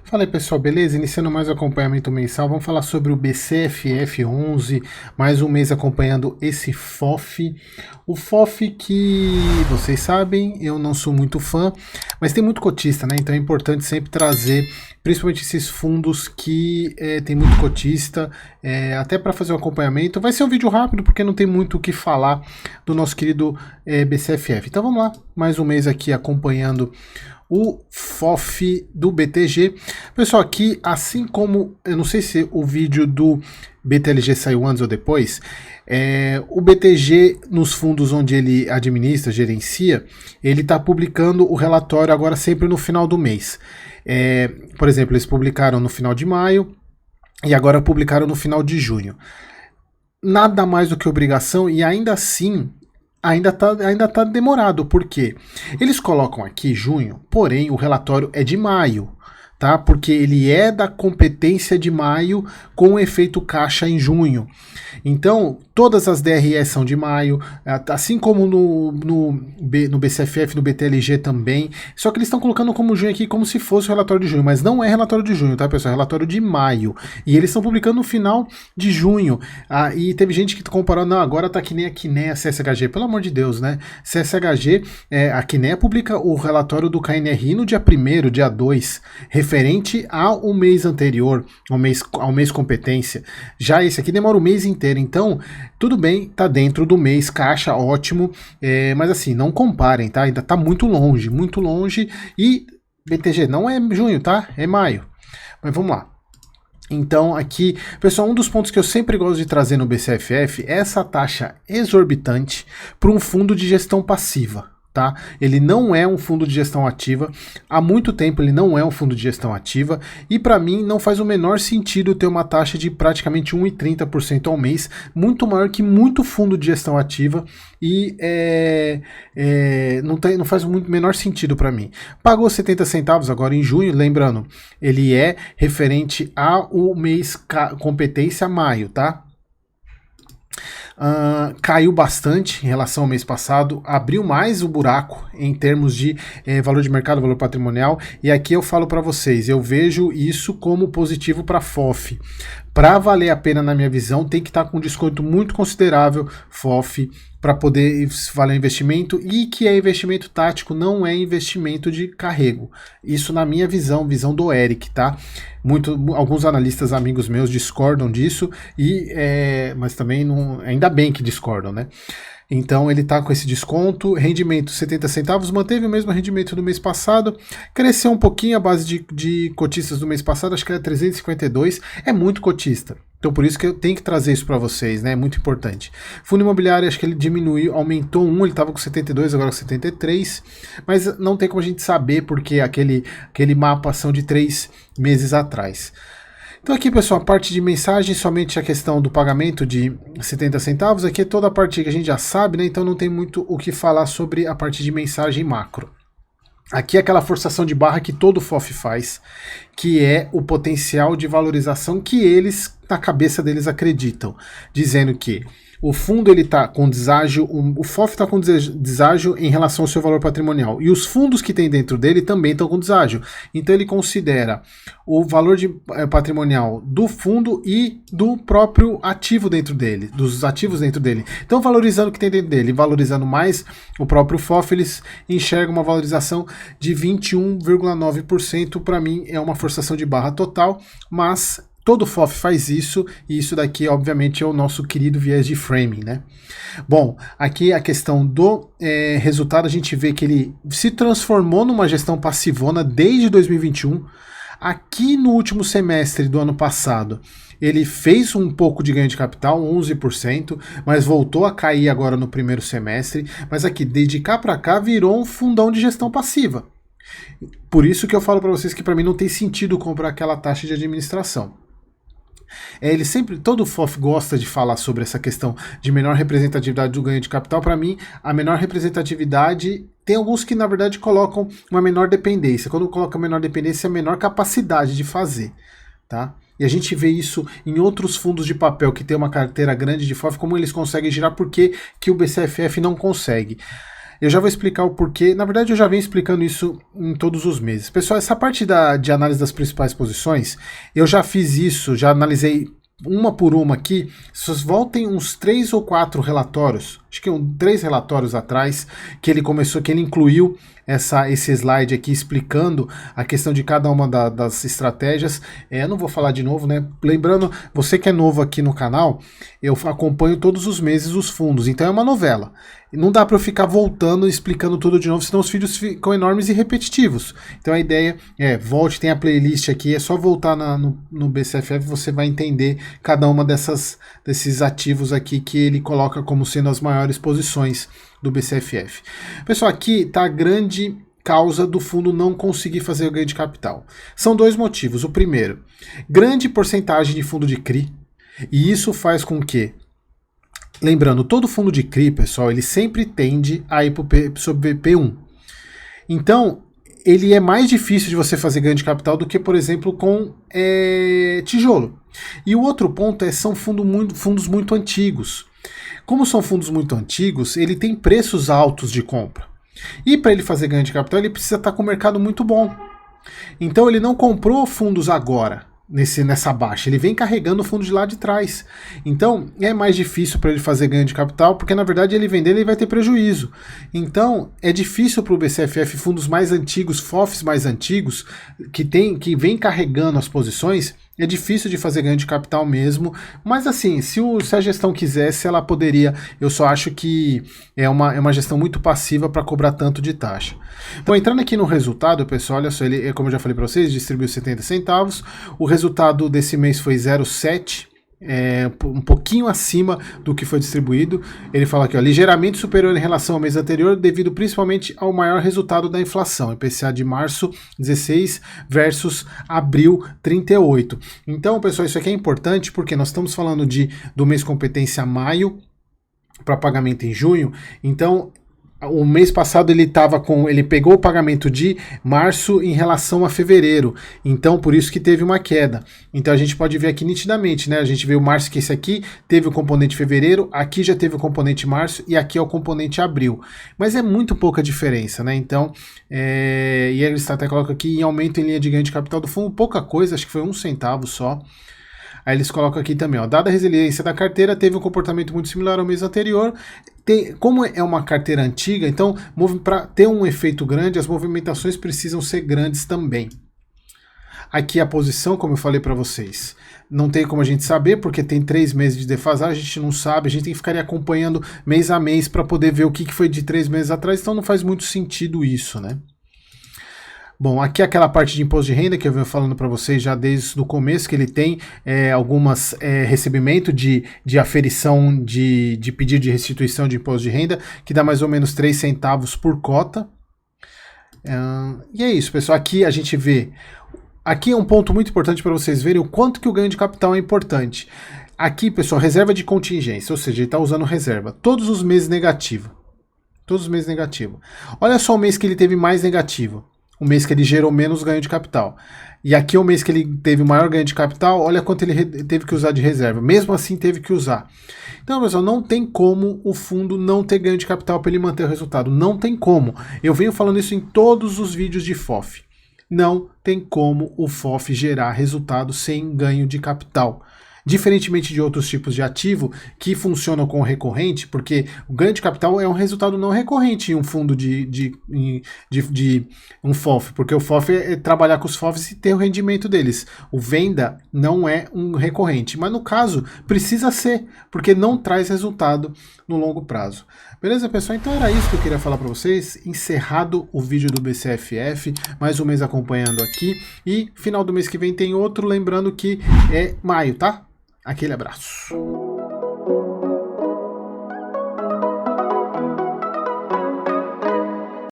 Fala aí pessoal, beleza? Iniciando mais um acompanhamento mensal, vamos falar sobre o BCFF11, mais um mês acompanhando esse FOF. O FOF que vocês sabem, eu não sou muito fã, mas tem muito cotista, né? Então é importante sempre trazer, principalmente esses fundos que tem muito cotista, até para fazer o acompanhamento. Vai ser um vídeo rápido porque não tem muito o que falar do nosso querido BCFF. Então vamos lá, mais um mês aqui acompanhando o FOF do BTG. Pessoal, aqui, assim como, eu não sei se o vídeo do BTLG saiu antes ou depois, o BTG, nos fundos onde ele administra, gerencia, ele está publicando o relatório agora sempre no final do mês. Por exemplo, eles publicaram no final de maio e agora publicaram no final de junho. Nada mais do que obrigação e ainda assim ainda tá demorado, porque eles colocam aqui junho, porém o relatório é de maio, tá? Porque ele é da competência de maio com efeito caixa em junho. Então, todas as DREs são de maio, assim como no BCFF, no BTLG também, só que eles estão colocando como junho aqui, como se fosse o relatório de junho, mas não é relatório de junho, tá, pessoal? É relatório de maio. E eles estão publicando no final de junho. E teve gente que comparou, não, agora tá que nem a Kinea CSHG, pelo amor de Deus, né? CSHG, a Kinea publica o relatório do KNRI no dia 1º, dia 2, referente ao mês anterior, ao mês competência. Já esse aqui demora o mês inteiro, então tudo bem, tá dentro do mês caixa, ótimo, mas assim, não comparem, tá? Ainda tá muito longe, e BTG não é junho, tá? É maio. Mas vamos lá. Então aqui, pessoal, um dos pontos que eu sempre gosto de trazer no BCFF é essa taxa exorbitante para um fundo de gestão passiva. Tá? Ele não é um fundo de gestão ativa, há muito tempo ele não é um fundo de gestão ativa, e para mim não faz o menor sentido ter uma taxa de praticamente 1,30% ao mês, muito maior que muito fundo de gestão ativa, e não faz o menor sentido para mim. Pagou 70 centavos agora em junho, lembrando, ele é referente ao mês competência maio, tá? Caiu bastante em relação ao mês passado, abriu mais o buraco em termos de valor de mercado, valor patrimonial, e aqui eu falo para vocês, eu vejo isso como positivo para FOF. Para valer a pena, na minha visão, tem que estar com um desconto muito considerável FOF para poder valer o investimento, e que é investimento tático, não é investimento de carrego. Isso na minha visão do Eric, tá? Alguns analistas amigos meus discordam disso, mas também ainda bem que discordam, né? Então ele está com esse desconto, rendimento 70 centavos, manteve o mesmo rendimento do mês passado, cresceu um pouquinho a base de cotistas do mês passado, acho que era 352, é muito cotista. Então por isso que eu tenho que trazer isso para vocês, né? É muito importante. Fundo imobiliário, acho que ele diminuiu, aumentou ele estava com 72, agora com 73, mas não tem como a gente saber porque aquele mapa são de 3 meses atrás. Então aqui, pessoal, a parte de mensagem, somente a questão do pagamento de 70 centavos, aqui é toda a parte que a gente já sabe, né? Então não tem muito o que falar sobre a parte de mensagem macro. Aqui é aquela forçação de barra que todo FOF faz, que é o potencial de valorização que eles, na cabeça deles, acreditam, dizendo que o fundo ele está com deságio, o FOF está com deságio em relação ao seu valor patrimonial, e os fundos que tem dentro dele também estão com deságio. Então ele considera o valor patrimonial do fundo e do próprio ativo dentro dele, dos ativos dentro dele. Então valorizando o que tem dentro dele, valorizando mais o próprio FOF, eles enxergam uma valorização de 21,9%. Para mim é uma forçação de barra total, mas todo FOF faz isso, e isso daqui, obviamente, é o nosso querido viés de framing, né? Bom, aqui a questão do resultado, a gente vê que ele se transformou numa gestão passivona desde 2021. Aqui no último semestre do ano passado, ele fez um pouco de ganho de capital, 11%, mas voltou a cair agora no primeiro semestre. Mas aqui, desde cá para cá, virou um fundão de gestão passiva. Por isso que eu falo para vocês que para mim não tem sentido comprar aquela taxa de administração. Ele sempre, todo FOF gosta de falar sobre essa questão de menor representatividade do ganho de capital. Para mim, a menor representatividade, tem alguns que na verdade colocam uma menor dependência. Quando coloca menor dependência, é a menor capacidade de fazer, tá? E a gente vê isso em outros fundos de papel que tem uma carteira grande de FOF, como eles conseguem girar, porque que o BCFF não consegue. Eu já vou explicar o porquê. Na verdade, eu já venho explicando isso em todos os meses. Pessoal, essa parte de análise das principais posições, eu já fiz isso, já analisei uma por uma aqui. Vocês voltem uns 3 ou 4 relatórios, acho que 3 relatórios atrás, que ele começou, que ele incluiu esse slide aqui explicando a questão de cada uma das estratégias. Eu não vou falar de novo, né? Lembrando, você que é novo aqui no canal, eu acompanho todos os meses os fundos, então é uma novela. Não dá para eu ficar voltando e explicando tudo de novo, senão os vídeos ficam enormes e repetitivos. Então a ideia é, volte, tem a playlist aqui, é só voltar no BCFF, você vai entender cada uma desses ativos aqui que ele coloca como sendo as maiores posições do BCFF. Pessoal, aqui está a grande causa do fundo não conseguir fazer o ganho de capital. São 2 motivos. O primeiro, grande porcentagem de fundo de CRI, e isso faz com que, lembrando, todo fundo de CRI, pessoal, ele sempre tende a ir sobre P1. Então, ele é mais difícil de você fazer ganho de capital do que, por exemplo, com tijolo. E o outro ponto são fundos muito antigos. Como são fundos muito antigos, ele tem preços altos de compra. E para ele fazer ganho de capital, ele precisa estar com o mercado muito bom. Então ele não comprou fundos agora, nessa baixa. Ele vem carregando o fundo de lá de trás. Então é mais difícil para ele fazer ganho de capital, porque na verdade ele vender ele vai ter prejuízo. Então é difícil para o BCFF fundos mais antigos, FOFs mais antigos, que vem carregando as posições. É difícil de fazer ganho de capital mesmo, mas assim, se a gestão quisesse, ela poderia. Eu só acho que é uma gestão muito passiva para cobrar tanto de taxa. Então, entrando aqui no resultado, pessoal, olha só, ele, como eu já falei para vocês, distribuiu 70 centavos. O resultado desse mês foi 0,7. Um pouquinho acima do que foi distribuído. Ele fala aqui, ó, ligeiramente superior em relação ao mês anterior, devido principalmente ao maior resultado da inflação, IPCA de março 16 versus abril 38. Então, pessoal, isso aqui é importante porque nós estamos falando do mês competência maio para pagamento em junho. Então, o mês passado ele pegou o pagamento de março em relação a fevereiro, então por isso que teve uma queda. Então a gente pode ver aqui nitidamente, né? A gente vê o março, que esse aqui teve o componente fevereiro, aqui já teve o componente março e aqui é o componente abril. Mas é muito pouca diferença, né? Então, e ele até coloca aqui em aumento em linha de ganho de capital do fundo, pouca coisa, acho que foi 1 centavo só. Aí eles colocam aqui também, ó, dada a resiliência da carteira, teve um comportamento muito similar ao mês anterior. Como é uma carteira antiga, então para ter um efeito grande, as movimentações precisam ser grandes também. Aqui a posição, como eu falei para vocês, não tem como a gente saber, porque tem 3 meses de defasagem, a gente não sabe, a gente tem que ficar acompanhando mês a mês para poder ver o que foi de 3 meses atrás, então não faz muito sentido isso, né? Bom, aqui é aquela parte de imposto de renda que eu venho falando para vocês já desde o começo, que ele tem algumas recebimento de aferição de pedido de restituição de imposto de renda, que dá mais ou menos 3 centavos por cota. E é isso, pessoal. Aqui a gente vê... Aqui é um ponto muito importante para vocês verem o quanto que o ganho de capital é importante. Aqui, pessoal, reserva de contingência, ou seja, ele está usando reserva. Todos os meses negativo. Todos os meses negativo. Olha só o mês que ele teve mais negativo. O mês que ele gerou menos ganho de capital. E aqui é o mês que ele teve maior ganho de capital, olha quanto ele teve que usar de reserva. Mesmo assim, teve que usar. Então, pessoal, não tem como o fundo não ter ganho de capital para ele manter o resultado. Não tem como. Eu venho falando isso em todos os vídeos de FOF. Não tem como o FOF gerar resultado sem ganho de capital. Diferentemente de outros tipos de ativo que funcionam com recorrente, porque o ganho de capital é um resultado não recorrente em um fundo de um FOF, porque o FOF é trabalhar com os FOFs e ter o rendimento deles. O venda não é um recorrente, mas no caso precisa ser, porque não traz resultado no longo prazo. Beleza, pessoal? Então era isso que eu queria falar para vocês. Encerrado o vídeo do BCFF, mais um mês acompanhando aqui, e final do mês que vem tem outro, lembrando que é maio, tá? Aquele abraço.